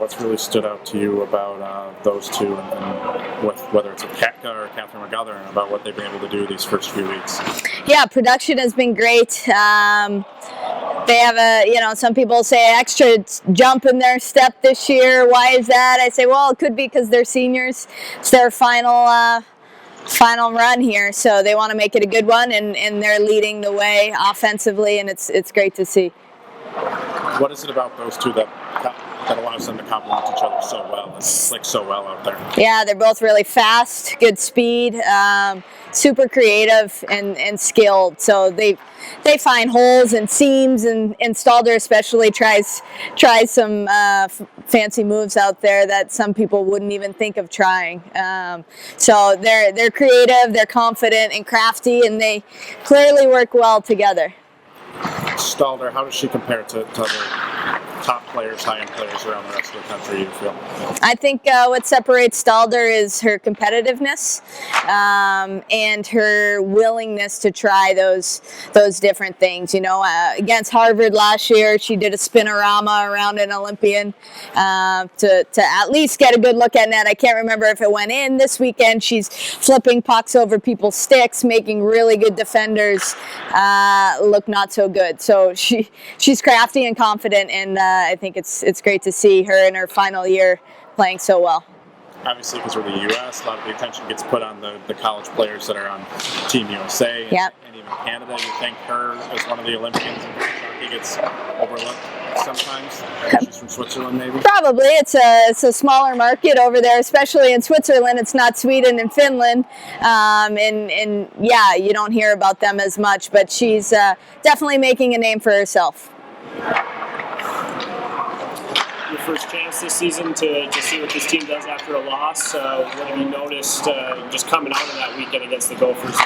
what's really stood out to you about those two, and whether it's with Katka or Catherine McGother, and about what they've been able to do these first few weeks? Yeah, production has been great. They have some people say extra jump in their step this year. Why is that? I say, well, it could be because they're seniors. It's their final run here, so they want to make it a good one, and they're leading the way offensively, and it's great to see. What is it about those two that allows them to complement each other so well and click so well out there? Yeah, they're both really fast, good speed, super creative and skilled. So they find holes and seams, and Onstalder especially tries some fancy moves out there that some people wouldn't even think of trying. So they're creative, they're confident and crafty, and they clearly work well together. Onstalder, how does she compare to other top players, high-end players around the rest of the country, you feel? I think what separates Onstalder is her competitiveness and her willingness to try those different things. Against Harvard last year, she did a spinorama around an Olympian to at least get a good look at net. I can't remember if it went in. This weekend, she's flipping pucks over people's sticks, making really good defenders look not so good. So she's crafty and confident, and I think it's great to see her in her final year playing so well. Obviously, because we're the U.S., a lot of the attention gets put on the college players that are on Team USA and even Canada. You think her as one of the Olympians in hockey gets overlooked sometimes? She's from Switzerland, maybe? Probably. It's a smaller market over there, especially in Switzerland. It's not Sweden and Finland. And yeah, you don't hear about them as much, but she's definitely making a name for herself. Your first chance this season to see what this team does after a loss. What have you noticed just coming out of that weekend against the Gophers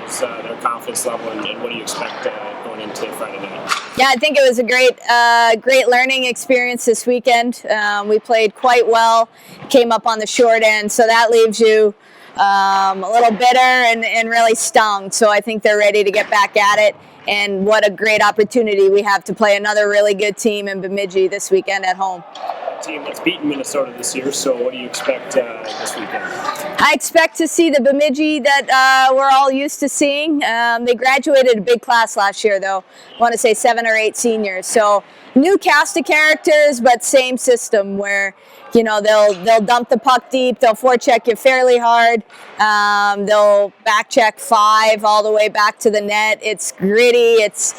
as their confidence level, and what do you expect going into Friday night? Yeah, I think it was a great learning experience this weekend. We played quite well, came up on the short end, so that leaves you a little bitter and really stung. So I think they're ready to get back at it. And what a great opportunity we have to play another really good team in Bemidji this weekend at home. A team that's beaten Minnesota this year, so what do you expect this weekend? I expect to see the Bemidji that we're all used to seeing. They graduated a big class last year, though. I want to say 7 or 8 seniors. So new cast of characters, but same system where they'll dump the puck deep, they'll forecheck you fairly hard, they'll back check 5 all the way back to the net. It's gritty, it's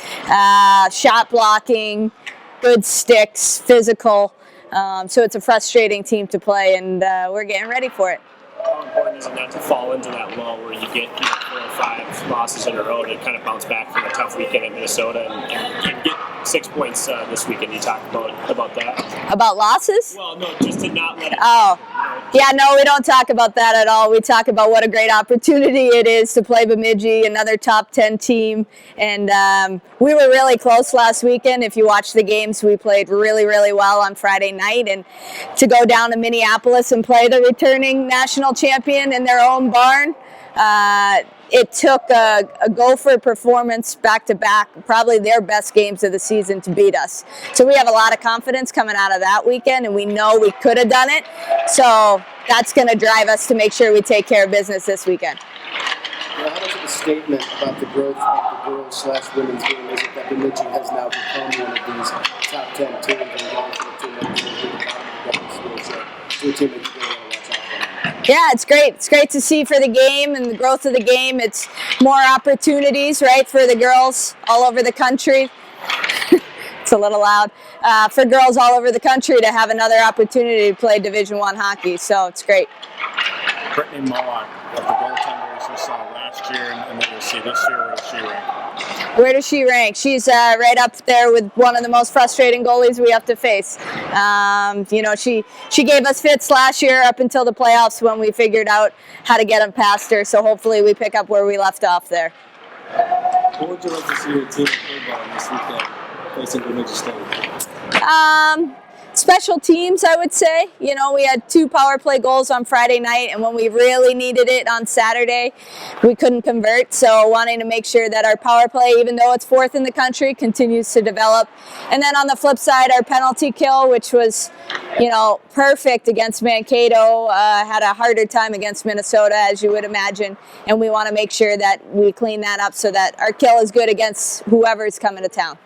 shot blocking, good sticks, physical. So it's a frustrating team to play, and we're getting ready for it. How important is it not to fall into that lull where you get 4 or 5 losses in a row to kind of bounce back from a tough weekend in Minnesota and get 6 points this weekend? You talk about that? About losses? Well, no, just to not let it Yeah, no, we don't talk about that at all. We talk about what a great opportunity it is to play Bemidji, another top 10 team. And we were really close last weekend. If you watch the games, we played really, really well on Friday night. And to go down to Minneapolis and play the returning national champion in their own barn, it took a Gopher performance back-to-back, probably their best games of the season, to beat us. So we have a lot of confidence coming out of that weekend, and we know we could have done it. So that's going to drive us to make sure we take care of business this weekend. How much of a statement about the growth of the girls/women's game is it that Bemidji has now become one of these top 10 teams and going for the team that to a team that you really want to watch out for? Yeah, it's great. It's great to see for the game and the growth of the game. It's more opportunities, right, for the girls all over the country. It's a little loud. For girls all over the country to have another opportunity to play Division I hockey, so it's great. Brittany Mohawk, of the goaltenders we saw last year and that we'll see this year, where does she rank? Where does she rank? She's right up there with one of the most frustrating goalies we have to face. She gave us fits last year up until the playoffs when we figured out how to get them past her, so hopefully we pick up where we left off there. What would you like to see your team play ball this weekend facing Bemidji State? Special teams, I would say. You know, we had 2 power play goals on Friday night, and when we really needed it on Saturday, we couldn't convert. So wanting to make sure that our power play, even though it's 4th in the country, continues to develop. And then on the flip side, our penalty kill, which was, you know, perfect against Mankato, had a harder time against Minnesota, as you would imagine. And we want to make sure that we clean that up so that our kill is good against whoever's coming to town.